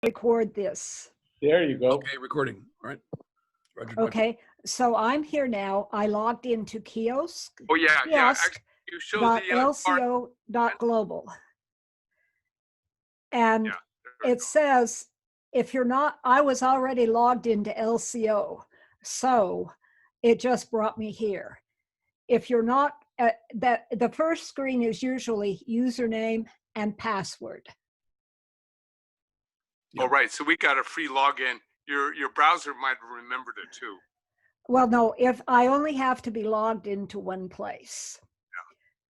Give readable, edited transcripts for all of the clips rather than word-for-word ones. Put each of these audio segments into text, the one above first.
record this. There you go. Okay, recording. All right. Roger, Okay, so I'm here now. I logged into kiosk. Oh yeah, yeah. Kiosk Actually, you showed the LCO.global. And Yeah, there we it go. says, if you're not, I was already logged into LCO. So it just brought me here. If you're not, the first screen is usually username and password. Oh right, so we got a free login. Your browser might have remembered it too. Well, no, if I only have to be logged into one place.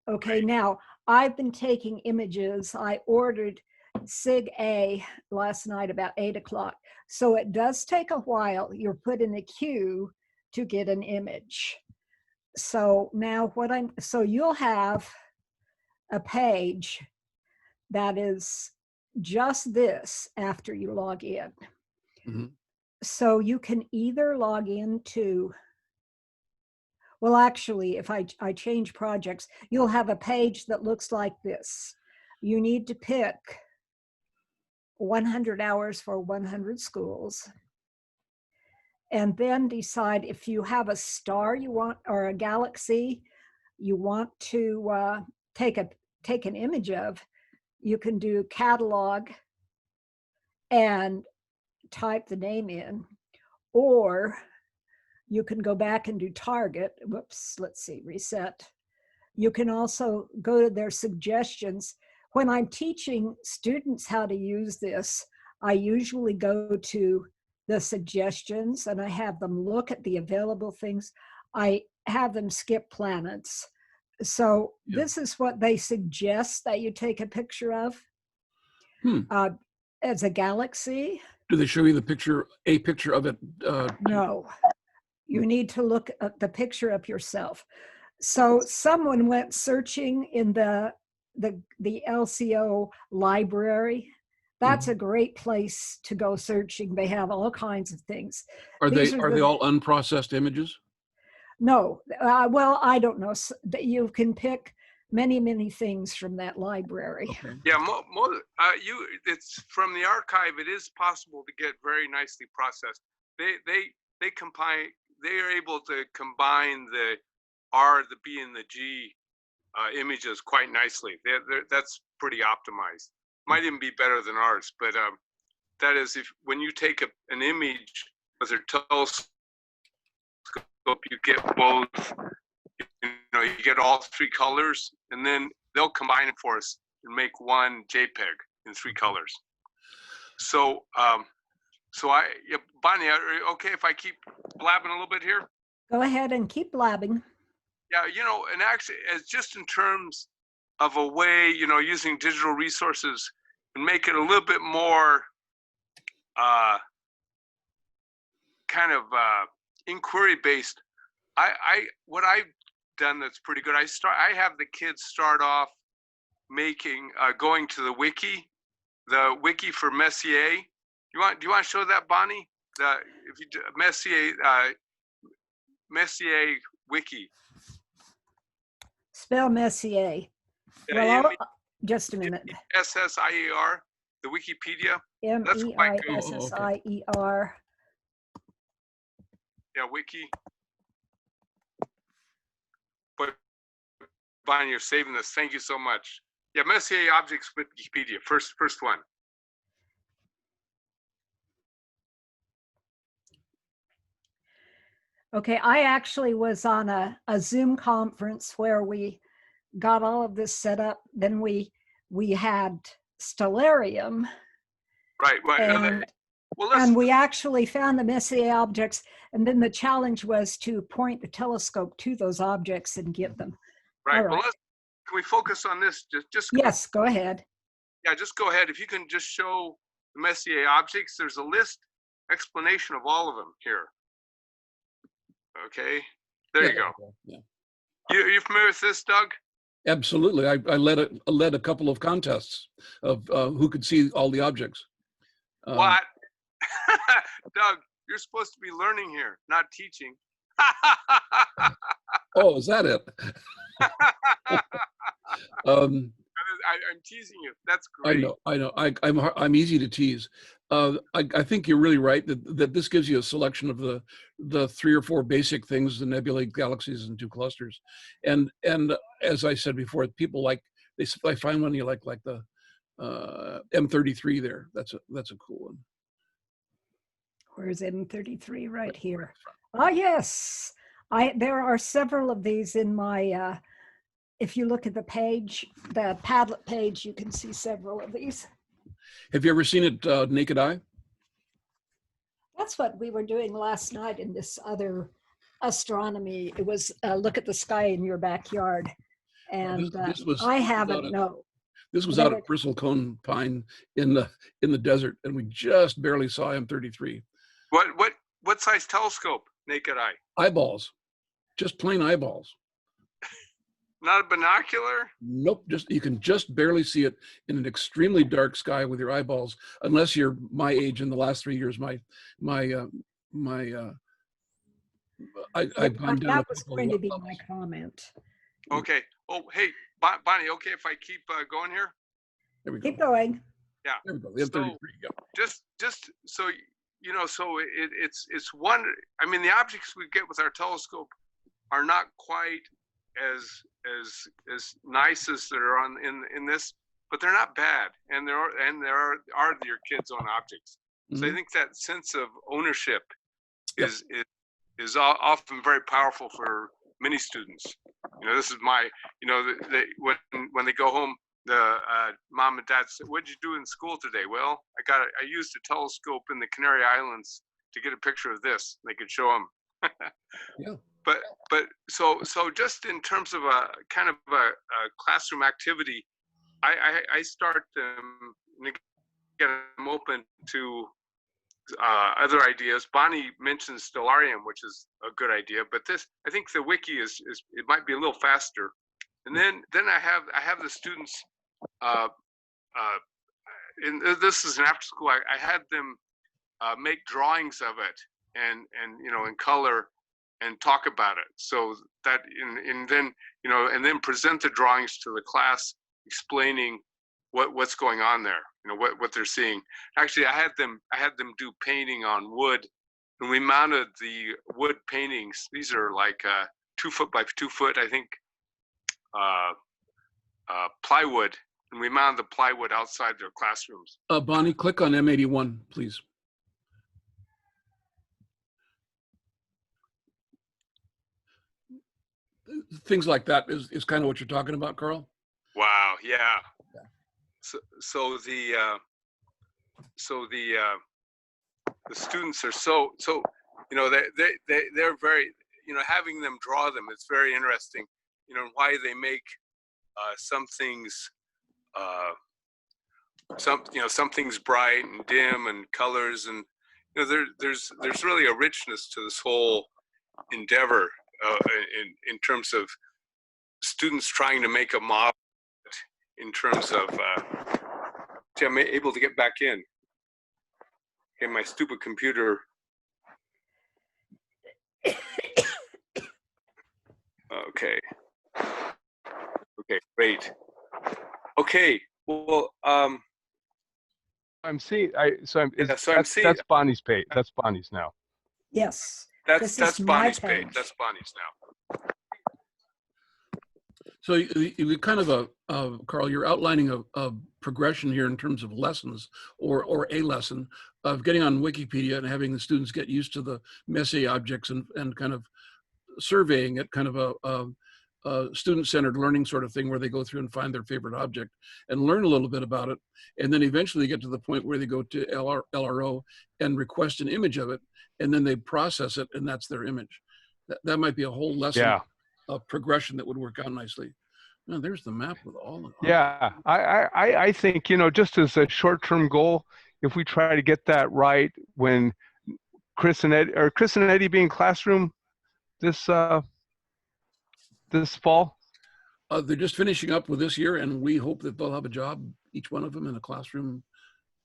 Yeah. Okay, right. Now I've been taking images. I ordered SIG A last night about 8 o'clock. So it does take a while. You're put in a queue to get an image. So now so you'll have a page that is just this after you log in. Mm-hmm. So you can either log into, well, actually, if I change projects, you'll have a page that looks like this. You need to pick 100 hours for 100 schools. And then decide if you have a star you want, or a galaxy you want to take an image of. You can do catalog and type the name in, or you can go back and do target. Whoops, let's see, reset. You can also go to their suggestions. When I'm teaching students how to use this, I usually go to the suggestions and I have them look at the available things. I have them skip planets. So This is what they suggest that you take a picture of. As a galaxy. Do they show you the picture, a picture of it? No, you need to look at the picture of yourself. So someone went searching in the LCO library. That's a great place to go searching. They have all kinds of things. Are they all unprocessed images? No, well, I don't know. You can pick many things from that library. Okay. Yeah, it's from the archive. It is possible to get very nicely processed. They combine. They are able to combine the R, the B, and the G images quite nicely. That's pretty optimized. Might even be better than ours, but that is when you take an image with a telescope, you get both. You get all three colors, and then they'll combine it for us and make one JPEG in 3 colors. So, Bonnie, okay if I keep blabbing a little bit here? Go ahead and keep blabbing. Yeah, and actually, as just in terms of a way, using digital resources and make it a little bit more kind of inquiry-based. What I've done that's pretty good. I have the kids start off going to the wiki for Messier. Do you want to show that, Bonnie? Messier wiki. Spell Messier. Well, just a minute. SSIER, the Wikipedia. MEISSIER. Yeah, wiki. But Bonnie, you're saving this. Thank you so much. Yeah, Messier Objects Wikipedia. First one. Okay, I actually was on a Zoom conference where we got all of this set up. Then we had Stellarium. Right. And we actually found the Messier objects. And then the challenge was to point the telescope to those objects and get them. Right. Well, can we focus on this? Yes, go ahead. Yeah, just go ahead. If you can just show the Messier objects, there's a list explanation of all of them here. Okay, there you go. Yeah. You familiar with this, Doug? Absolutely. I led a couple of contests of who could see all the objects. What? Doug, you're supposed to be learning here, not teaching. Oh, is that it? I'm teasing you. That's great. I know. I'm easy to tease. I think you're really right that this gives you a selection of the 3 or 4 basic things: the nebulae, galaxies, and 2 clusters. And as I said before, people like I find one you like the M33 there. That's a cool one. Where's M33? Right here. Ah, yes. There are several of these in my. If you look at the page, the Padlet page, you can see several of these. Have you ever seen it naked eye? That's what we were doing last night in this other astronomy. It was look at the sky in your backyard. And I haven't, no. This was out of bristlecone pine in the desert, and we just barely saw M33. What size telescope? Naked eye? Eyeballs, just plain eyeballs. Not a binocular? Nope, you can just barely see it in an extremely dark sky with your eyeballs, unless you're my age. In the last 3 years, I've gone down. That was going to be my comment. Okay. Oh, hey, Bonnie. Okay, if I keep going here. There we go. Keep going. Yeah. There we go. The M33. Yep. Just so you know, so it's one. I mean, the objects we get with our telescope are not quite as nice as that are in this, but they're not bad, and there are your kids' own objects. So I think that sense of ownership is often very powerful for many students. You know, this is my, you know, when they go home, the mom and dad say, "What'd you do in school today?" "Well, I used a telescope in the Canary Islands to get a picture of this." They could show them. Yeah. But so just in terms of a kind of a classroom activity, I start get them open to other ideas. Bonnie mentions Stellarium, which is a good idea, but I think the wiki is it might be a little faster. And then I have the students and this is an after school. I had them make drawings of it and you know, in color, and talk about it. So that and then, you know, and then present the drawings to the class, explaining what's going on there, you know, what they're seeing. Actually, I had them do painting on wood, and we mounted the wood paintings. These are like 2 foot by 2 foot, I think, plywood, and we mounted the plywood outside their classrooms. Bonnie, click on M81, please. Things like that is kind of what you're talking about, Carl. Wow. Yeah. So the students are so you know, they're very, you know, having them draw them, it's very interesting, you know, why they make some things some things bright and dim and colors, and you know, there's really a richness to this whole endeavor in terms of students trying to make a model in terms of see, I'm able to get back in. Okay, my stupid computer. Okay, great. Okay, well, I'm seeing. I'm seeing. That's Bonnie's page. That's Bonnie's now. Yes. That's Bonnie's page. That's Bonnie's now. So you kind of Carl, you're outlining a progression here in terms of lessons or a lesson of getting on Wikipedia and having the students get used to the Messier objects and kind of surveying it, kind of a student-centered learning sort of thing where they go through and find their favorite object and learn a little bit about it, and then eventually get to the point where they go to LRO and request an image of it, and then they process it, and that's their image. That might be a whole lesson of progression that would work out nicely. No, there's the map with all of them. Yeah, I think, you know, just as a short-term goal, if we try to get that right when Chris and Eddie be in classroom this fall? They're just finishing up with this year, and we hope that they'll have a job, each one of them, in a classroom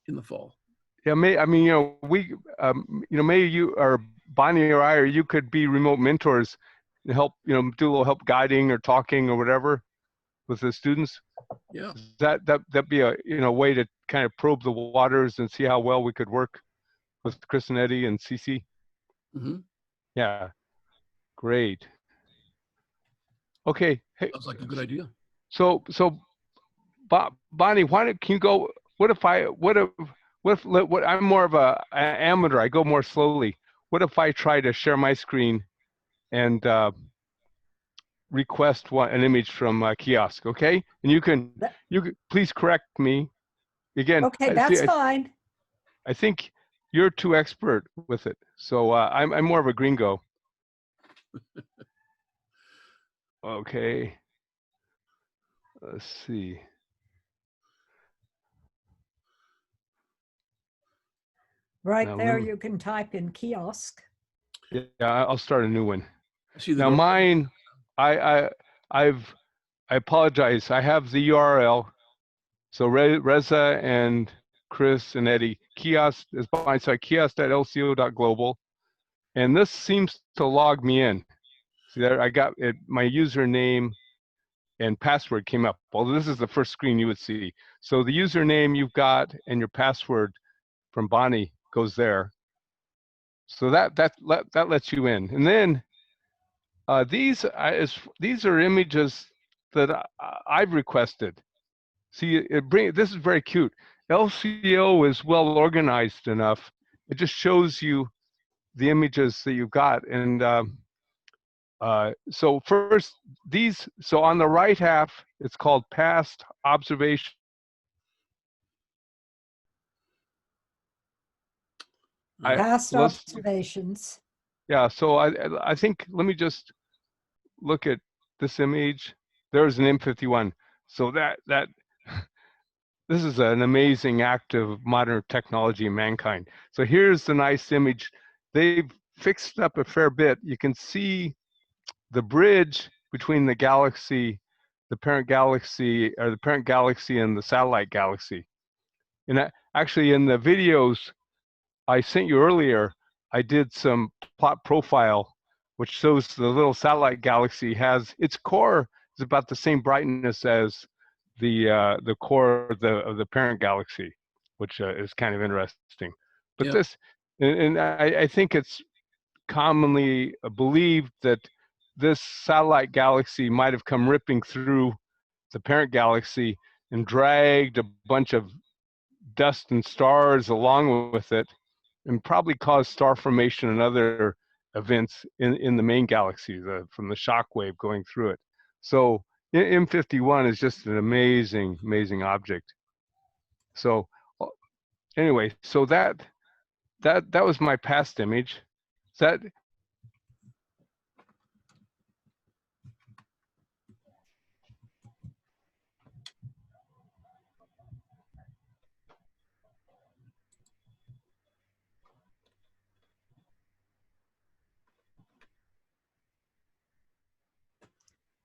in the fall. Yeah, maybe you or Bonnie or I or you could be remote mentors and help, you know, do a little help guiding or talking or whatever. with the students? Yeah. That'd be a way to kind of probe the waters and see how well we could work with Chris and Eddie and Cece. Mm-hmm. Yeah, great. Okay. Hey, Sounds like a good idea. so Bonnie, can you go? What if I'm more of a amateur? I go more slowly. What if I try to share my screen and request an image from Kiosk? Okay, and you can please correct me again. Okay, that's fine. I think you're too expert with it, so I'm more of a gringo. Okay, let's see. Right Now, there, you can type in kiosk. Yeah, I'll start a new one. I see the Now door. mine, I apologize. I have the URL. So Reza and Chris and Eddie, kiosk is my site, kiosk.lco.global. And this seems to log me in. See there, I got it, my username and password came up. Well, this is the first screen you would see. So the username you've got and your password from Bonnie goes there. So that lets you in. And then these are images that I've requested. See, this is very cute. LCO is well organized enough. It just shows you the images that you've got. And so first, so on the right half, it's called past observation. Past observations. Yeah, so I think, let me just look at this image. There's an M51. So this is an amazing act of modern technology and mankind. So here's the nice image. They've fixed up a fair bit. You can see the bridge between the galaxy, the parent galaxy and the satellite galaxy. And actually in the videos I sent you earlier, I did some plot profile, which shows the little satellite galaxy has, its core is about the same brightness as the core of the parent galaxy, which is kind of interesting. But this, and I think it's commonly believed that this satellite galaxy might have come ripping through the parent galaxy and dragged a bunch of dust and stars along with it, and probably caused star formation and other events in the main galaxy from the shock wave going through it. So M51 is just an amazing, amazing object. So anyway, so that was my past image. That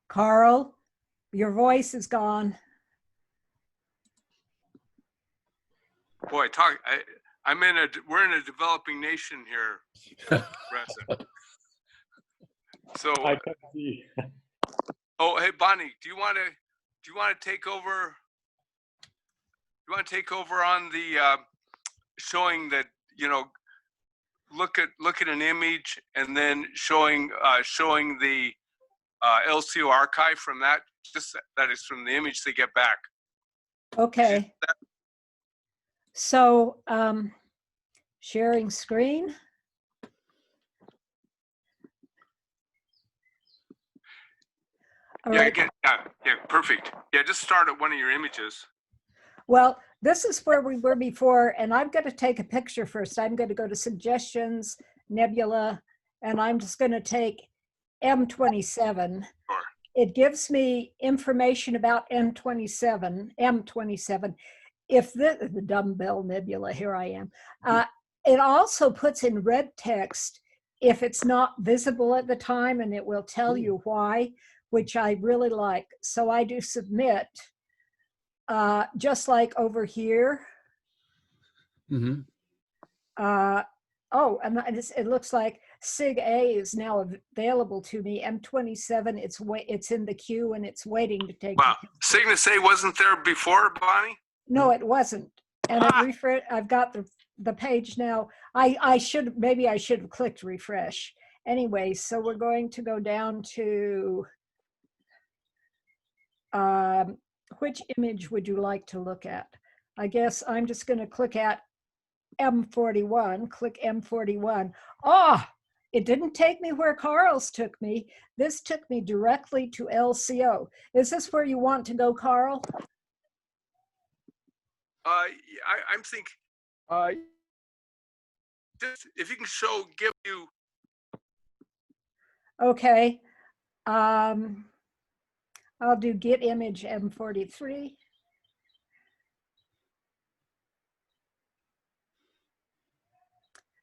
Carl, your voice is gone. Boy, we're in a developing nation here, Reza. So, oh, hey, Bonnie, do you want to take over? You want to take over on the showing that, look at an image and then showing the LCO archive from that, just that is from the image they get back. Okay. So sharing screen. All right. Yeah, perfect. Yeah, just start at one of your images. Well, this is where we were before, and I'm going to take a picture first. I'm going to go to suggestions, Nebula, and I'm just going to take M27. Sure. It gives me information about M27. If the dumbbell nebula, here I am. It also puts in red text if it's not visible at the time, and it will tell you why, which I really like. So I do submit, just like over here. Mm-hmm. Oh, and it looks like SIG A is now available to me. M27, it's in the queue and it's waiting to take. Wow. Cygnus A wasn't there before, Bonnie? No, it wasn't. And it I've got the page now. Maybe I should have clicked refresh. Anyway, so we're going to go down to, which image would you like to look at? I guess I'm just going to click at M41, click M41. Oh, it didn't take me where Carl's took me. This took me directly to LCO. Is this where you want to go, Carl? I'm thinking, if you can give you. Okay. I'll do get image M43.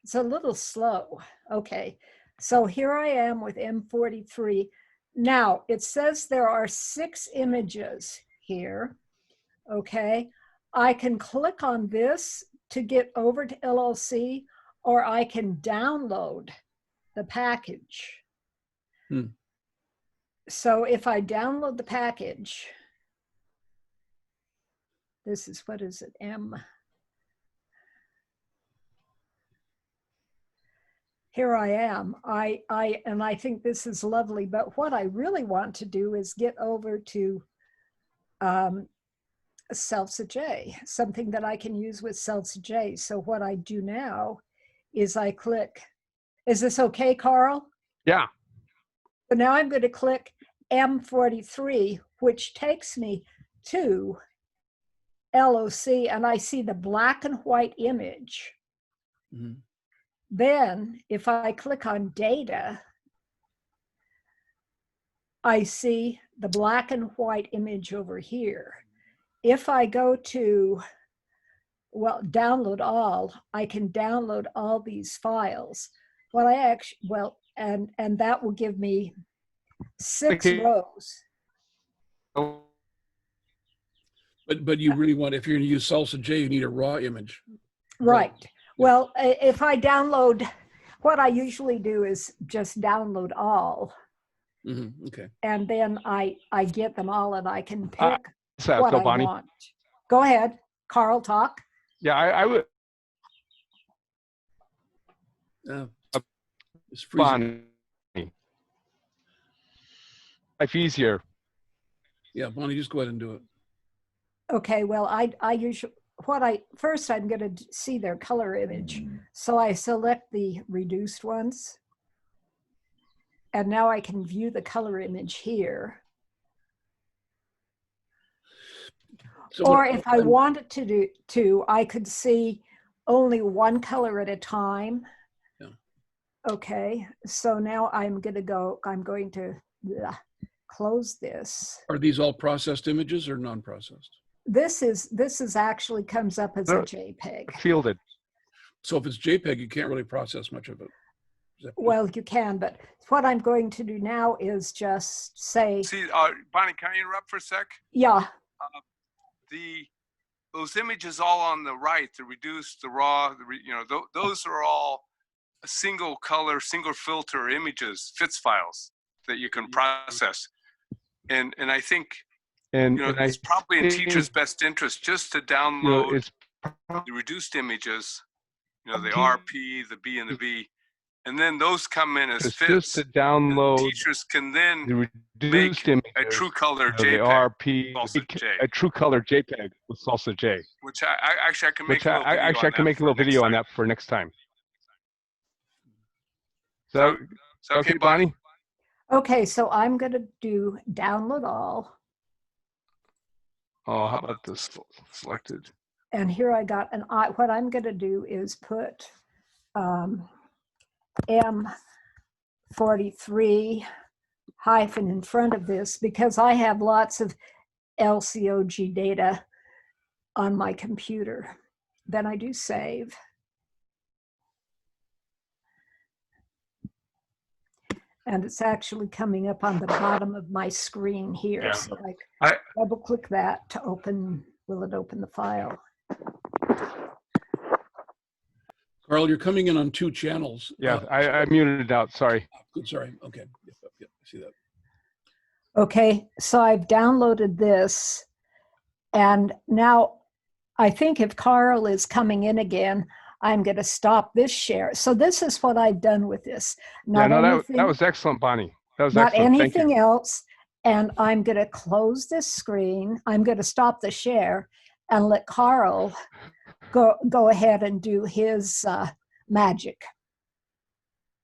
It's a little slow. Okay, so here I am with M43. Now it says there are 6 images here. Okay, I can click on this to get over to LLC, or I can download the package. So if I download the package, this is, what is it, M. Here I am. And I think this is lovely, but what I really want to do is get over to J, something that I can use with J. So what I do now is I click, is this okay, Carl? Yeah. So now I'm going to click M43, which takes me to LOC, and I see the black and white image. Mm-hmm. Then if I click on data, I see the black and white image over here. If I go to, well, download all, I can download all these files. What I actually, well, and that will give me 6 rows. But you really want, if you're going to use Salsa J, you need a raw image. Right. Well, if I download, what I usually do is just download all. Mm-hmm. Okay. And then I get them all, and I can pick So what I Bonnie. want. Go ahead, Carl, talk. Yeah, I would. It's freezing. Bonnie. Life easier. Yeah, Bonnie, just go ahead and do it. Okay, well, I usually, first I'm going to see their color image. So I select the reduced ones. And now I can view the color image here. So or if I wanted to, I could see only one color at a time. Yeah. Okay, so now I'm going to close this. Are these all processed images or non-processed? This is actually comes up as a JPEG. Fielded. So if it's JPEG, you can't really process much of it. Well, you can, but what I'm going to do now is just say. See, Bonnie, can I interrupt for a sec? Yeah. Those images all on the right, the reduced, the raw, those are all a single color, single filter images, FITS files that you can process. And I think, it's probably in teachers' best interest just to download the reduced images, the RP, the B, and the V. And then those come in as FITS. Just to download. Teachers can then the make a true color JPEG. The RP, J. a true color JPEG with Salsa J. Which I can make a little video on that for next time. So okay, Bonnie? Okay, so I'm going to do download all. Oh, how about this selected? And here I got what I'm going to do is put M43 hyphen in front of this because I have lots of LCOG data on my computer. Then I do save. And it's actually coming up on the bottom of my screen here. Yeah. So I double click that to open, will it open the file? Carl, you're coming in on 2 channels. Yeah, I muted it out. Sorry. Good, sorry. Okay. Yep, I see that. Okay, so I've downloaded this, and now I think if Carl is coming in again, I'm going to stop this share. So this is what I've done with this. Yeah, no, that was excellent, Bonnie. That was not excellent. Thank you. anything else. And I'm going to close this screen. I'm going to stop the share and let Carl go ahead and do his magic.